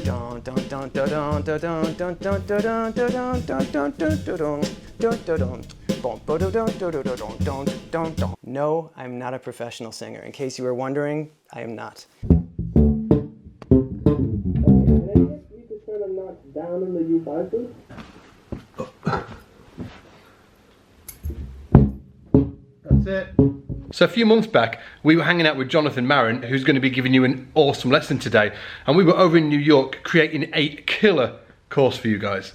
No, I'm not a professional singer. In case you were wondering, I am not. Down in the U5. That's it. So a few months back, we were hanging out with Jonathan Marin, who's going to be giving you an awesome lesson today. And we were over in New York creating a killer course for you guys.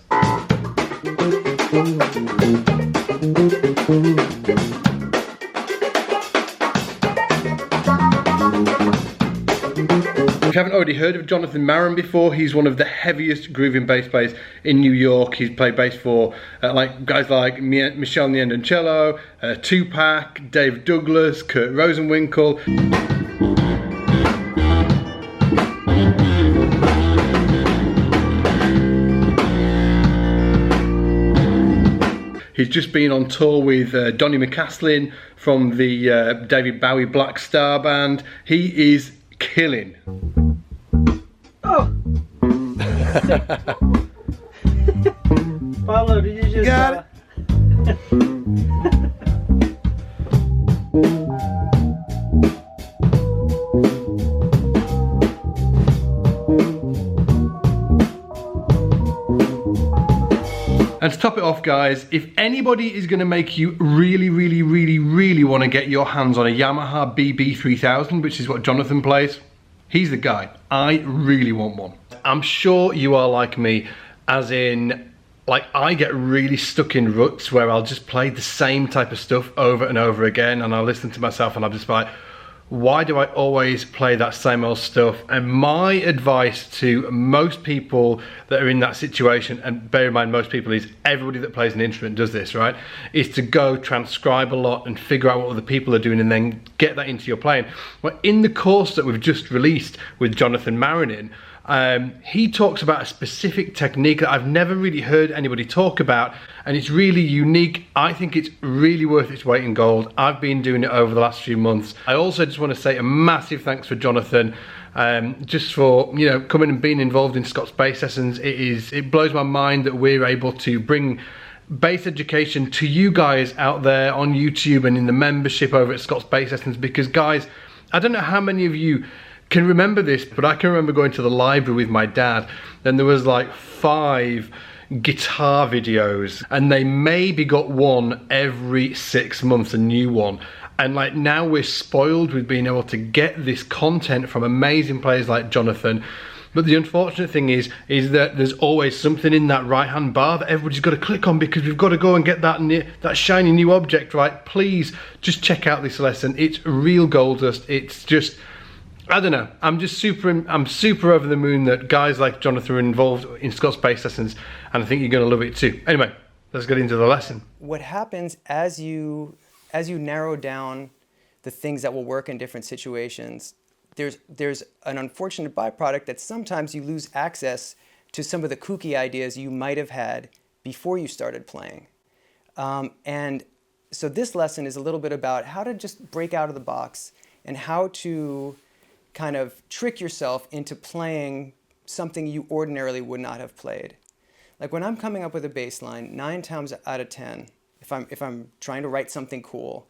If you haven't already heard of Jonathan Marin before, he's one of the heaviest grooving bass players in New York. He's played bass for like guys like Michelle Niendencello, Tupac, Dave Douglas, Kurt Rosenwinkel. He's just been on tour with Donny McCaslin from the David Bowie Black Star Band. He is killing. Oh! Paulo, did you just... Got it. And to top it off, guys, if anybody is going to make you really want to get your hands on a Yamaha BB3000, which is what Jonathan plays, he's the guy. I really want one. I'm sure you are like me, as in, like, I get really stuck in ruts where I'll just play the same type of stuff over and over again, and I'll listen to myself and I'm just like, why do I always play that same old stuff? And my advice to most people that are in that situation, and bear in mind most people is everybody that plays an instrument does this, right? Is to go transcribe a lot and figure out what other people are doing and then get that into your playing. Well, in the course that we've just released with Jonathan Marin, he talks about a specific technique that I've never really heard anybody talk about, and it's really unique. I think it's really worth its weight in gold. I've been doing it over the last few months. I also just want to say a massive thanks for Jonathan, just for, you know, coming and being involved in Scott's Bass Lessons. It blows my mind that we're able to bring bass education to you guys out there on YouTube and in the membership over at Scott's Bass Lessons, because guys, I don't know how many of you can remember this, but I can remember going to the library with my dad, and there was like 5 guitar videos, and they maybe got one every 6 months, a new one. And like now we're spoiled with being able to get this content from amazing players like Jonathan. But the unfortunate thing is that there's always something in that right hand bar that everybody's got to click on, because we've got to go and get that shiny new object, right? Please just check out this lesson. It's real gold dust. It's just, I don't know, I'm super over the moon that guys like Jonathan are involved in Scott's Bass Lessons, and I think you're going to love it too. Anyway, let's get into the lesson. What happens as you narrow down the things that will work in different situations, there's an unfortunate byproduct that sometimes you lose access to some of the kooky ideas you might have had before you started playing. And so this lesson is a little bit about how to just break out of the box and how to kind of trick yourself into playing something you ordinarily would not have played. Like when I'm coming up with a bass line, 9 times out of 10, if I'm trying to write something cool,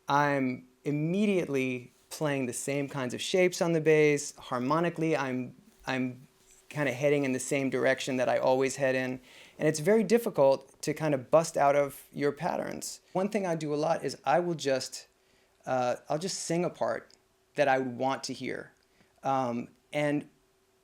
I'm immediately playing the same kinds of shapes on the bass. Harmonically, I'm kind of heading in the same direction that I always head in. And it's very difficult to kind of bust out of your patterns. One thing I do a lot is I'll just sing a part that I would want to hear. And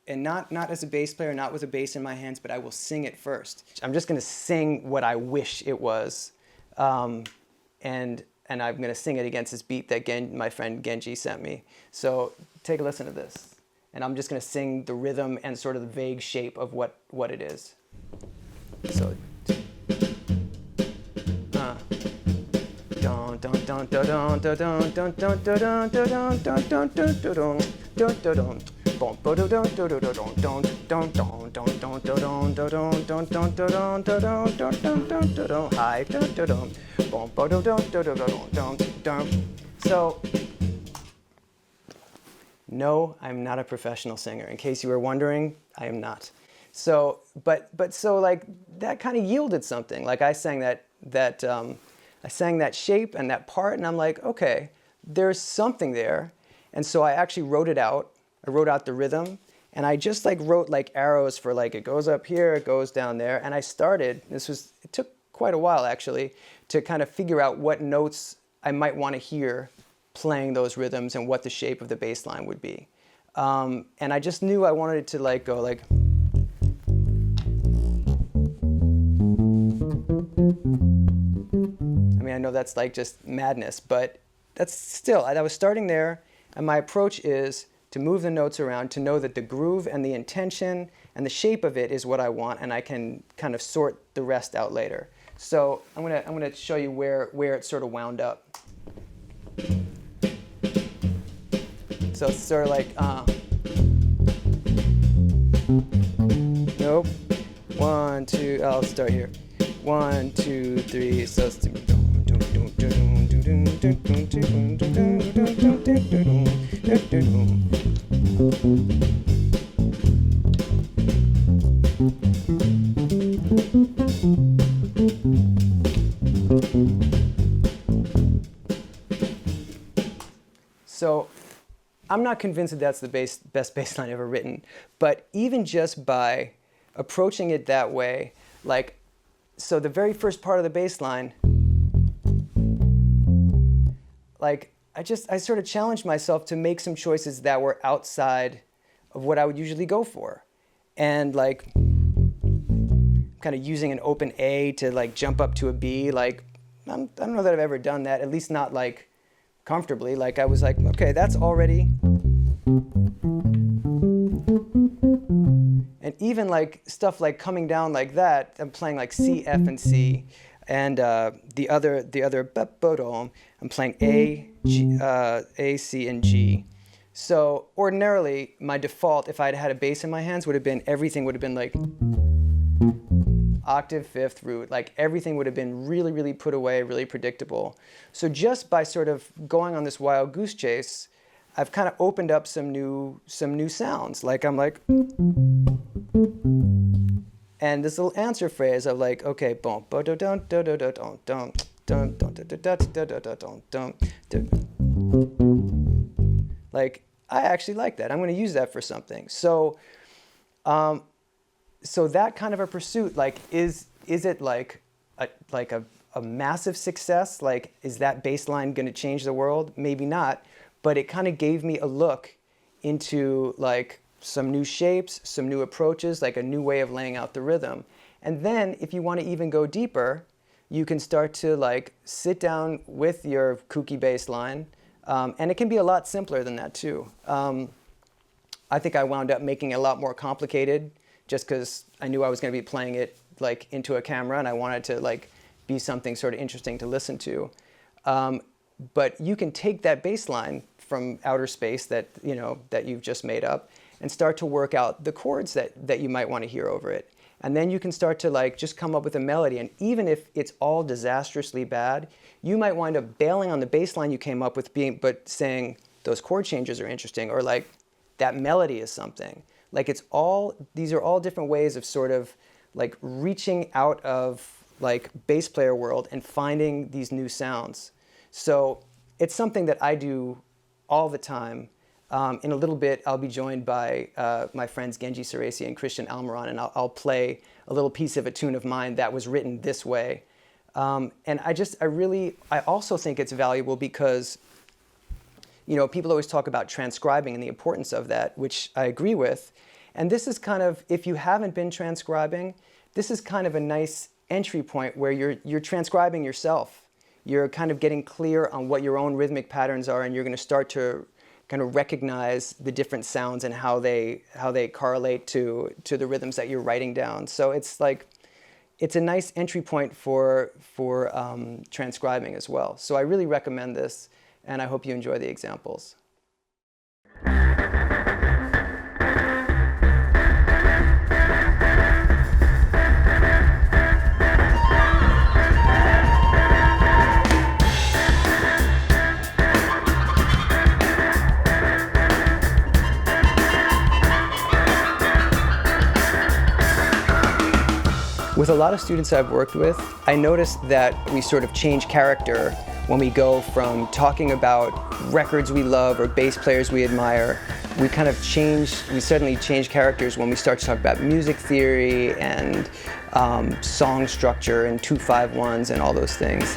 not as a bass player, not with a bass in my hands, but I will sing it first. I'm just gonna sing what I wish it was. And I'm gonna sing it against this beat that my friend Genji sent me. So take a listen to this. And I'm just gonna sing the rhythm and sort of the vague shape of what it is. So, So, no, I'm not a professional singer. In case you were wondering, I am not. So, but so like that kind of yielded something. Like I sang I sang that shape and that part, and I'm like, okay, there's something there. And so I actually wrote it out. I wrote out the rhythm, and I just like wrote like arrows for like it goes up here, it goes down there, and I started. It took quite a while actually to kind of figure out what notes I might want to hear playing those rhythms and what the shape of the bass line would be. And I just knew I wanted it to like go like. I mean, I know that's like just madness, but that's still, I was starting there, and my approach is to move the notes around, to know that the groove and the intention and the shape of it is what I want, and I can kind of sort the rest out later. So I'm gonna show you where it sort of wound up. So it's sort of like, nope. 1, 2, I'll start here. 1, 2, 3, so it's so I'm not convinced that that's the best bass line ever written, but even just by approaching it that way, like, so the very first part of the bass line, like, I sort of challenged myself to make some choices that were outside of what I would usually go for. And like, kind of using an open A to like jump up to a B, like, I don't know that I've ever done that, at least not like comfortably. Like I was like, okay, that's already. And even like stuff like coming down like that, I'm playing like C, F, and C. And the other I'm playing A, G, A, C, and G. So ordinarily, my default, if I'd had a bass in my hands, everything would have been like octave, fifth, root. Like everything would have been really, really put away, really predictable. So just by sort of going on this wild goose chase, I've kind of opened up some new sounds. Like I'm like. And this little answer phrase of like, okay, boom, bo do don do do do don don don don do do don don don. Like, I actually like that. I'm going to use that for something. So, so that kind of a pursuit, like, is it like a massive success? Like, is that bass line going to change the world? Maybe not. But it kind of gave me a look into like some new shapes, some new approaches, like a new way of laying out the rhythm. And then if you want to even go deeper, you can start to like sit down with your kooky bass line. And it can be a lot simpler than that too. I think I wound up making it a lot more complicated just because I knew I was going to be playing it like into a camera, and I wanted to like be something sort of interesting to listen to. But you can take that bass line from outer space that you've just made up and start to work out the chords that you might want to hear over it. And then you can start to like just come up with a melody. And even if it's all disastrously bad, you might wind up bailing on the bass line you came up with, but saying those chord changes are interesting, or like that melody is something. Like these are all different ways of sort of like reaching out of like bass player world and finding these new sounds. So it's something that I do all the time. In a little bit, I'll be joined by my friends Genji Ceresi and Christian Almiron, and I'll play a little piece of a tune of mine that was written this way. And I also think it's valuable because, people always talk about transcribing and the importance of that, which I agree with. And this is kind of, if you haven't been transcribing, this is kind of a nice entry point where you're transcribing yourself. You're kind of getting clear on what your own rhythmic patterns are, and you're going to start to kind of recognize the different sounds and how they correlate to the rhythms that you're writing down. So it's a nice entry point for transcribing as well. So I really recommend this, and I hope you enjoy the examples. With a lot of students I've worked with, I noticed that we sort of change character when we go from talking about records we love or bass players we admire. We suddenly change characters when we start to talk about music theory and song structure and 2-5-1s and all those things.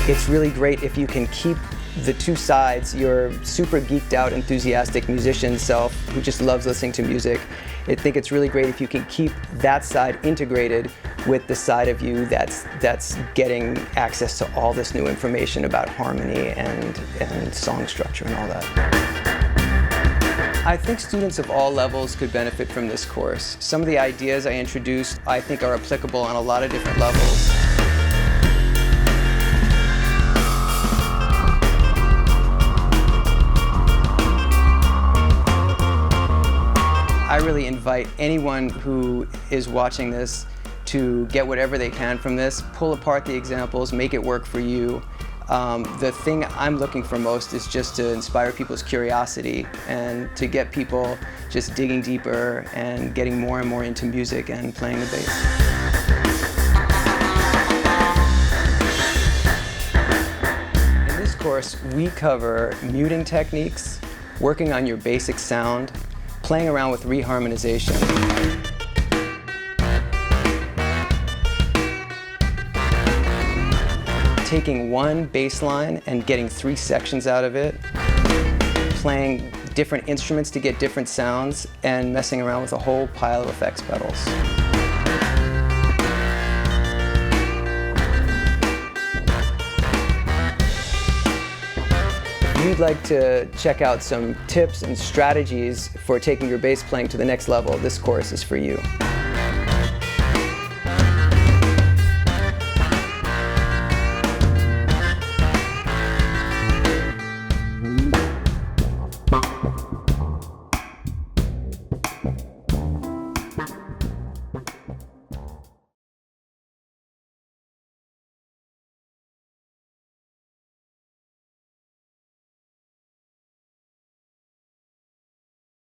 It's really great if you can keep the two sides, your super geeked out, enthusiastic musician self who just loves listening to music. I think it's really great if you can keep that side integrated with the side of you that's getting access to all this new information about harmony and song structure and all that. I think students of all levels could benefit from this course. Some of the ideas I introduced I think are applicable on a lot of different levels. I really invite anyone who is watching this to get whatever they can from this, pull apart the examples, make it work for you. The thing I'm looking for most is just to inspire people's curiosity and to get people just digging deeper and getting more and more into music and playing the bass. In this course, we cover muting techniques, working on your basic sound, playing around with reharmonization. Taking one bass line and getting 3 sections out of it, playing different instruments to get different sounds, and messing around with a whole pile of effects pedals. If you'd like to check out some tips and strategies for taking your bass playing to the next level, this course is for you.